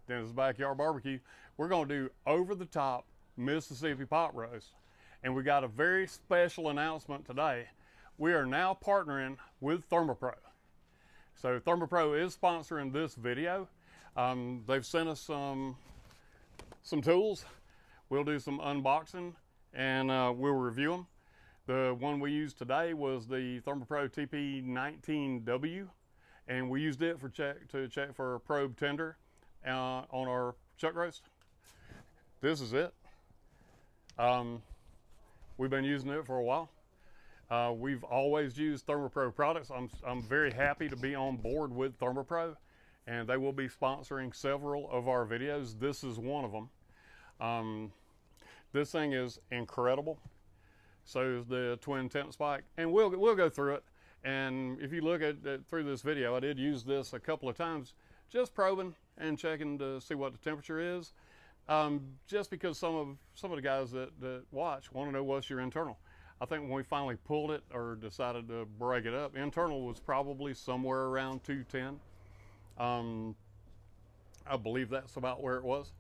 Dennis's Backyard Barbecue. We're going to do over-the-top Mississippi pot roast. And we got a very special announcement today. We are now partnering with ThermoPro. So ThermoPro is sponsoring this video. They've sent us some tools. We'll do some unboxing and we'll review them. The one we used today was the ThermoPro TP19W, and we used it to check for a probe tender on our chuck roast. This is it. We've been using it for a while. We've always used ThermoPro products. I'm very happy to be on board with ThermoPro, and they will be sponsoring several of our videos. This is one of them. This thing is incredible. So is the twin temp spike, and we'll go through it. And if you look at through this video, I did use this a couple of times, just probing and checking to see what the temperature is. Just because some of the guys that watch want to know what's your internal. I think when we finally pulled it or decided to break it up, internal was probably somewhere around 210. I believe that's about where it was.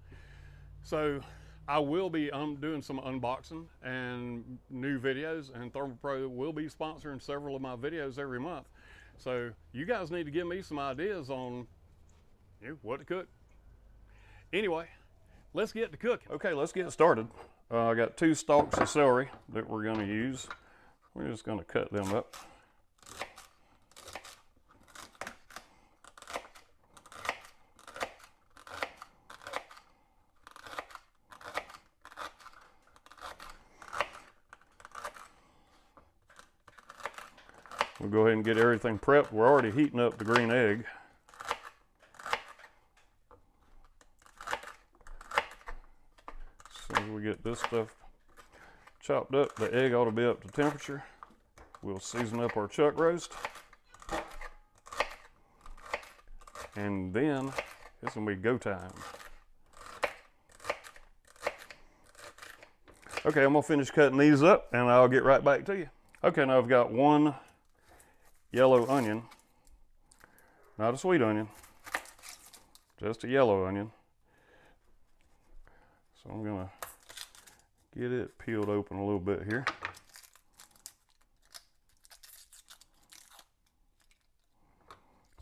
So I will be doing some unboxing and new videos, and ThermoPro will be sponsoring several of my videos every month. So you guys need to give me some ideas on what to cook. Anyway, let's get to cooking. Okay, let's get started. I got 2 stalks of celery that we're going to use. We're just going to cut them up. We'll go ahead and get everything prepped. We're already heating up the green egg. As soon as we get this stuff chopped up, the egg ought to be up to temperature. We'll season up our chuck roast. And then it's gonna be go time. Okay, I'm gonna finish cutting these up and I'll get right back to you. Okay, now I've got 1 yellow onion, not a sweet onion, just a yellow onion. So I'm gonna get it peeled open a little bit here.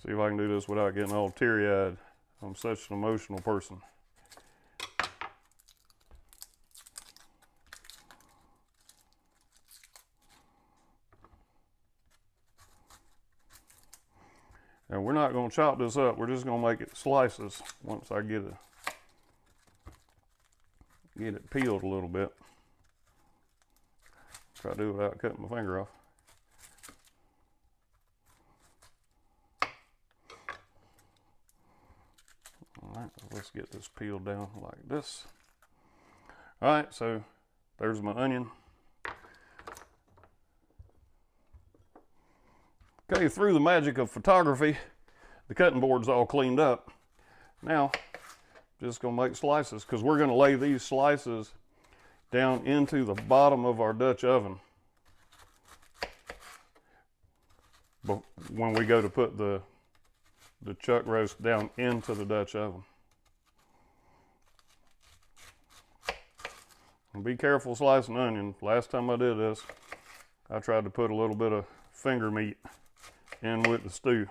See if I can do this without getting all teary-eyed. I'm such an emotional person. And we're not going to chop this up. We're just going to make it slices once I get it peeled a little bit. Try to do it without cutting my finger off. All right, let's get this peeled down like this. All right, so there's my onion. Okay, through the magic of photography, the cutting board's all cleaned up. Now, just gonna make slices, because we're gonna lay these slices down into the bottom of our Dutch oven when we go to put the chuck roast down into the Dutch oven. And be careful slicing onion. Last time I did this, I tried to put a little bit of finger meat in with the stew.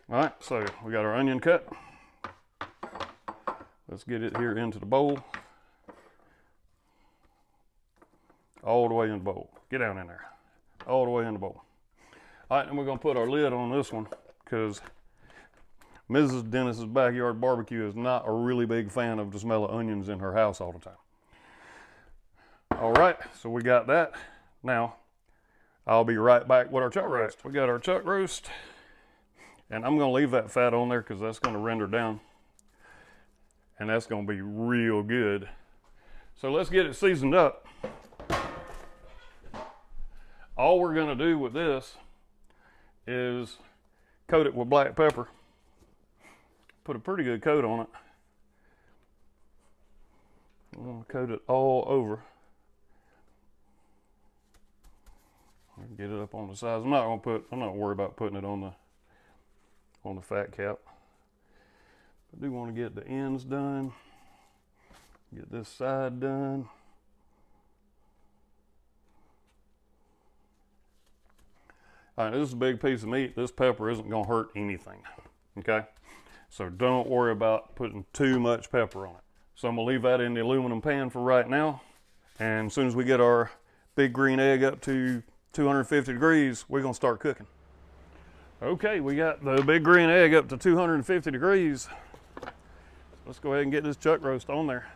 All right, so we got our onion cut. Let's get it here into the bowl. All the way in the bowl. Get down in there. All the way in the bowl. All right, and we're gonna put our lid on this one because Mrs. Dennis's Backyard Barbecue is not a really big fan of the smell of onions in her house all the time. All right, so we got that. Now, I'll be right back with our chuck roast. We got our chuck roast, and I'm gonna leave that fat on there because that's gonna render down, and that's gonna be real good. So let's get it seasoned up. All we're gonna do with this is coat it with black pepper. Put a pretty good coat on it. I'm gonna coat it all over. Get it up on the sides. I'm not worried about putting it on the fat cap. I do want to get the ends done. Get this side done. All right, this is a big piece of meat. This pepper isn't going to hurt anything, okay? So don't worry about putting too much pepper on it. So I'm going to leave that in the aluminum pan for right now. And as soon as we get our big green egg up to 250 degrees, we're going to start cooking. Okay, we got the big green egg up to 250 degrees. Let's go ahead and get this chuck roast on there.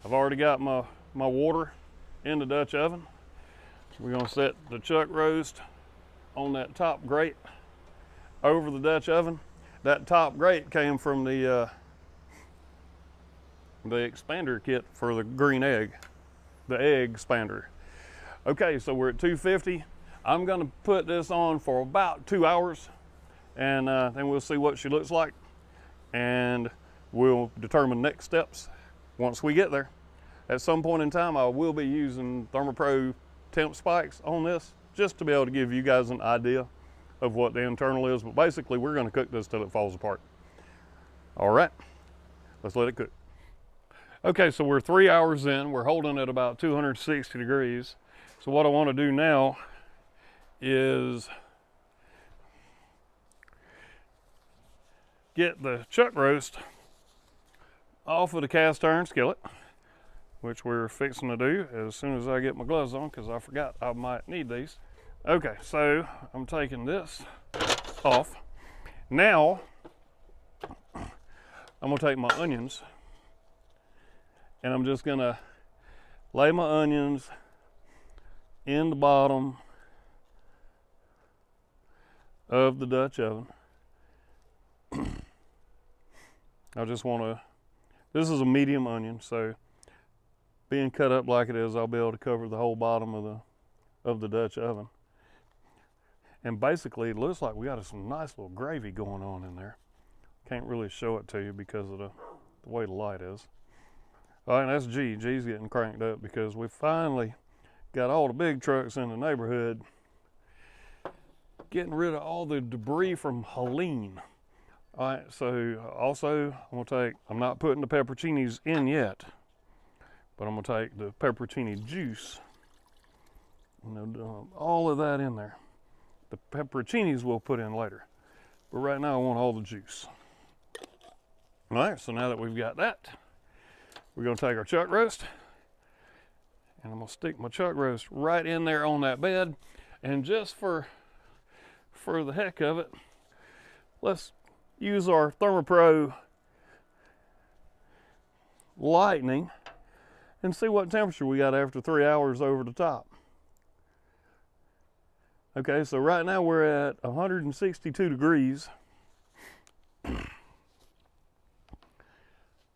I've already got my water in the Dutch oven. We're going to set the chuck roast on that top grate over the Dutch oven. That top grate came from the expander kit for the green egg, the egg expander. Okay, so we're at 250. I'm going to put this on for about 2 hours, and then we'll see what she looks like, and we'll determine next steps once we get there. At some point in time, I will be using ThermoPro temp spikes on this just to be able to give you guys an idea of what the internal is, but basically we're going to cook this till it falls apart. All right, let's let it cook. Okay, so we're 3 hours in. We're holding at about 260 degrees. So what I want to do now is get the chuck roast off of the cast iron skillet, which we're fixing to do as soon as I get my gloves on, because I forgot I might need these. Okay, so I'm taking this off. Now, I'm gonna take my onions, and I'm just gonna lay my onions in the bottom of the Dutch oven. I just wanna, this is a medium onion, so being cut up like it is, I'll be able to cover the whole bottom of the Dutch oven. And basically, it looks like we got some nice little gravy going on in there. Can't really show it to you because of the way the light is. All right, that's G. G's getting cranked up because we finally got all the big trucks in the neighborhood getting rid of all the debris from Helene. All right, so also I'm not putting the pepperoncinis in yet, but I'm gonna take the pepperoncini juice and dump all of that in there. The pepperoncinis we'll put in later, but right now I want all the juice. All right, so now that we've got that, we're gonna take our chuck roast, and I'm gonna stick my chuck roast right in there on that bed, and just for the heck of it, let's use our ThermoPro lightning and see what temperature we got after 3 hours over the top. Okay, so right now we're at 162 degrees.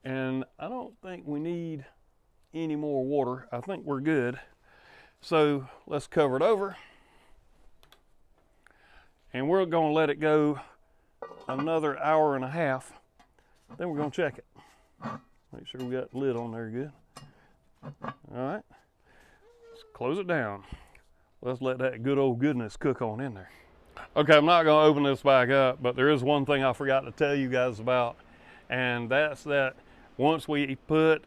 And I don't think we need any more water. I think we're good. So let's cover it over. And we're gonna let it go another hour and a half. Then we're gonna check it. Make sure we got the lid on there good. All right, let's close it down. Let's let that good old goodness cook on in there. Okay, I'm not gonna open this back up, but there is one thing I forgot to tell you guys about, and that's that once we put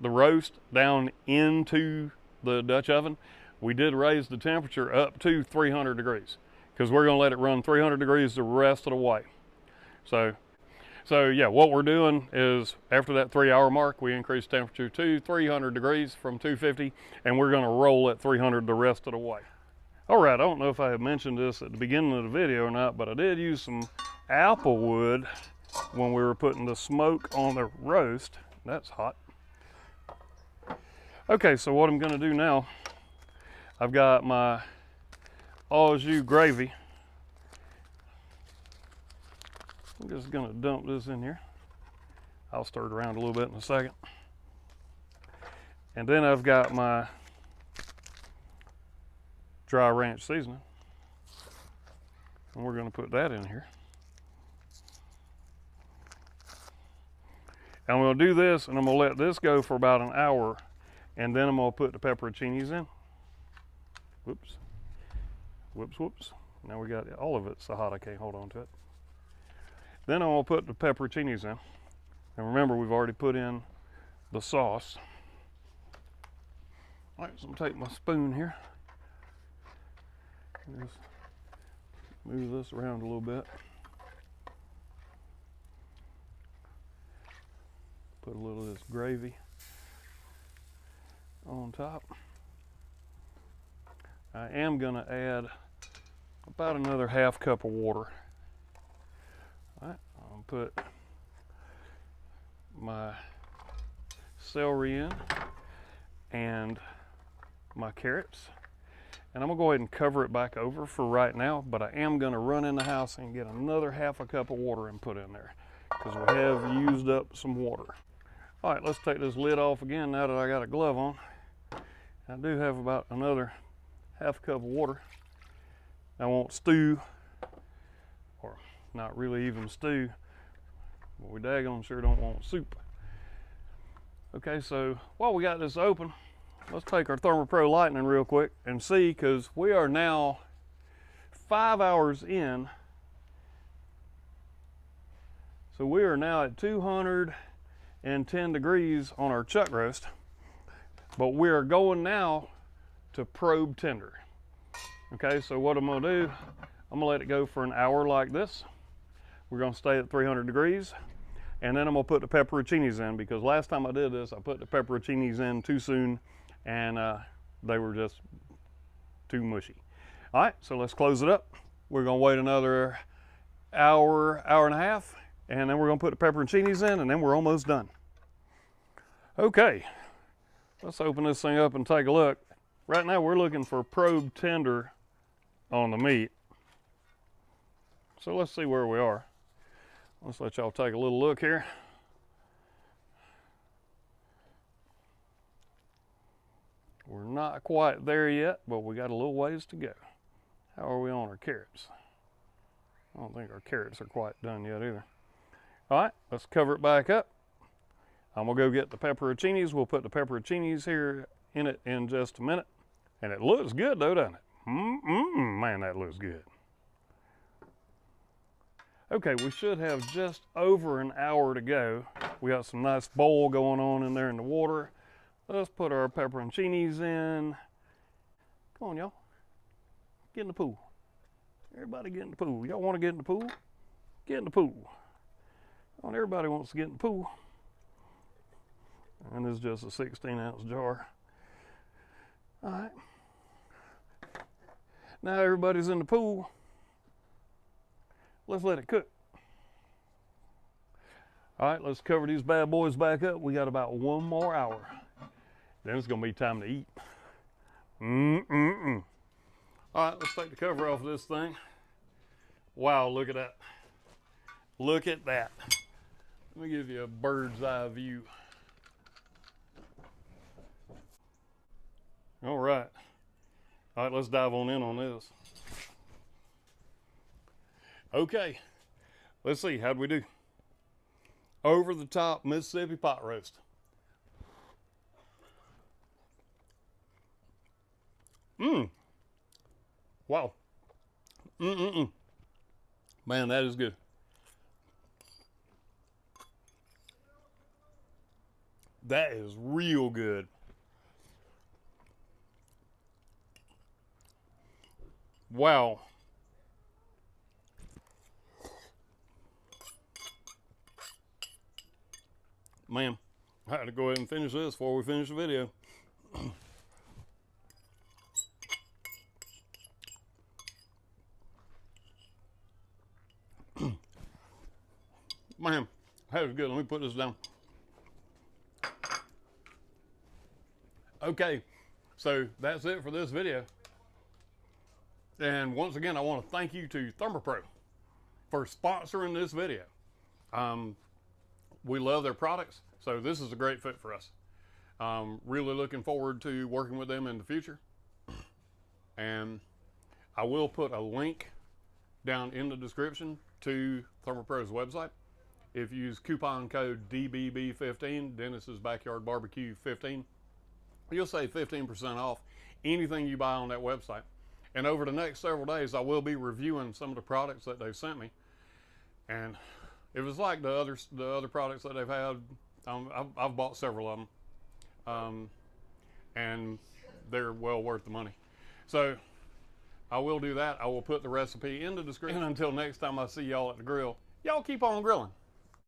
the roast down into the Dutch oven, we did raise the temperature up to 300 degrees because we're gonna let it run 300 degrees the rest of the way. So yeah, what we're doing is after that 3 hour mark, we increase temperature to 300 degrees from 250, and we're gonna roll at 300 the rest of the way. All right, I don't know if I had mentioned this at the beginning of the video or not, but I did use some apple wood when we were putting the smoke on the roast. That's hot. Okay, so what I'm gonna do now, I've got my au jus gravy. I'm just gonna dump this in here. I'll stir it around a little bit in a second. And then I've got my dry ranch seasoning. And we're gonna put that in here. And I'm gonna do this, and I'm gonna let this go for about an hour, and then I'm gonna put the pepperoncinis in. Whoops. Whoops, whoops. Now we got all of it so hot I can't hold on to it. Then I'm gonna put the pepperoncinis in. And remember, we've already put in the sauce. All right, so I'm gonna take my spoon here. Just move this around a little bit. Put a little of this gravy on top. I am gonna add about another half cup of water. All right, I'll put my celery in and my carrots. And I'm gonna go ahead and cover it back over for right now, but I am gonna run in the house and get another half a cup of water and put in there because we have used up some water. All right, let's take this lid off again now that I got a glove on. I do have about another half a cup of water. I won't stew, or not really even stew, but we daggone sure don't want soup. Okay, so while we got this open, let's take our ThermoPro Lightning real quick and see, because we are now 5 hours in. So we are now at 210 degrees on our chuck roast, but we are going now to probe tender. Okay, so what I'm gonna do, I'm gonna let it go for an hour like this. We're gonna stay at 300 degrees. And then I'm gonna put the pepperoncinis in, because last time I did this, I put the pepperoncinis in too soon and they were just too mushy. All right, so let's close it up. We're gonna wait another hour, hour and a half, and then we're gonna put the pepperoncinis in, and then we're almost done. Okay, let's open this thing up and take a look. Right now we're looking for probe tender on the meat. So let's see where we are. Let's let y'all take a little look here. We're not quite there yet, but we got a little ways to go. How are we on our carrots? I don't think our carrots are quite done yet either. All right, let's cover it back up. I'm gonna go get the pepperoncinis. We'll put the pepperoncinis here in it in just a minute. And it looks good though, doesn't it? Man, that looks good. Okay, we should have just over an hour to go. We got some nice boil going on in there in the water. Let's put our pepperoncinis in. Come on, y'all. Get in the pool. Everybody get in the pool. Y'all want to get in the pool? Get in the pool. Come on, everybody wants to get in the pool. And this is just a 16-ounce jar. All right. Now everybody's in the pool. Let's let it cook. All right, let's cover these bad boys back up. We got about 1 more hour. Then it's gonna be time to eat. All right, let's take the cover off of this thing. Wow, look at that. Look at that. Let me give you a bird's eye view. All right. All right, let's dive on in on this. Okay, let's see, how'd we do? Over the top Mississippi pot roast. Wow. Man, that is good. That is real good. Wow. Man, I had to go ahead and finish this before we finish the video. Man, that was good. Let me put this down. Okay, so that's it for this video. And once again, I want to thank you to ThermoPro for sponsoring this video. We love their products, so this is a great fit for us. Really looking forward to working with them in the future. And I will put a link down in the description to ThermoPro's website. If you use coupon code DBB15, Dennis's Backyard Barbecue 15, you'll save 15% off anything you buy on that website. And over the next several days, I will be reviewing some of the products that they've sent me. And It was like the other products that they've had. I've bought several of them, and they're well worth the money. So I will do that. I will put the recipe in the description. And until next time I see y'all at the grill, y'all keep on grilling.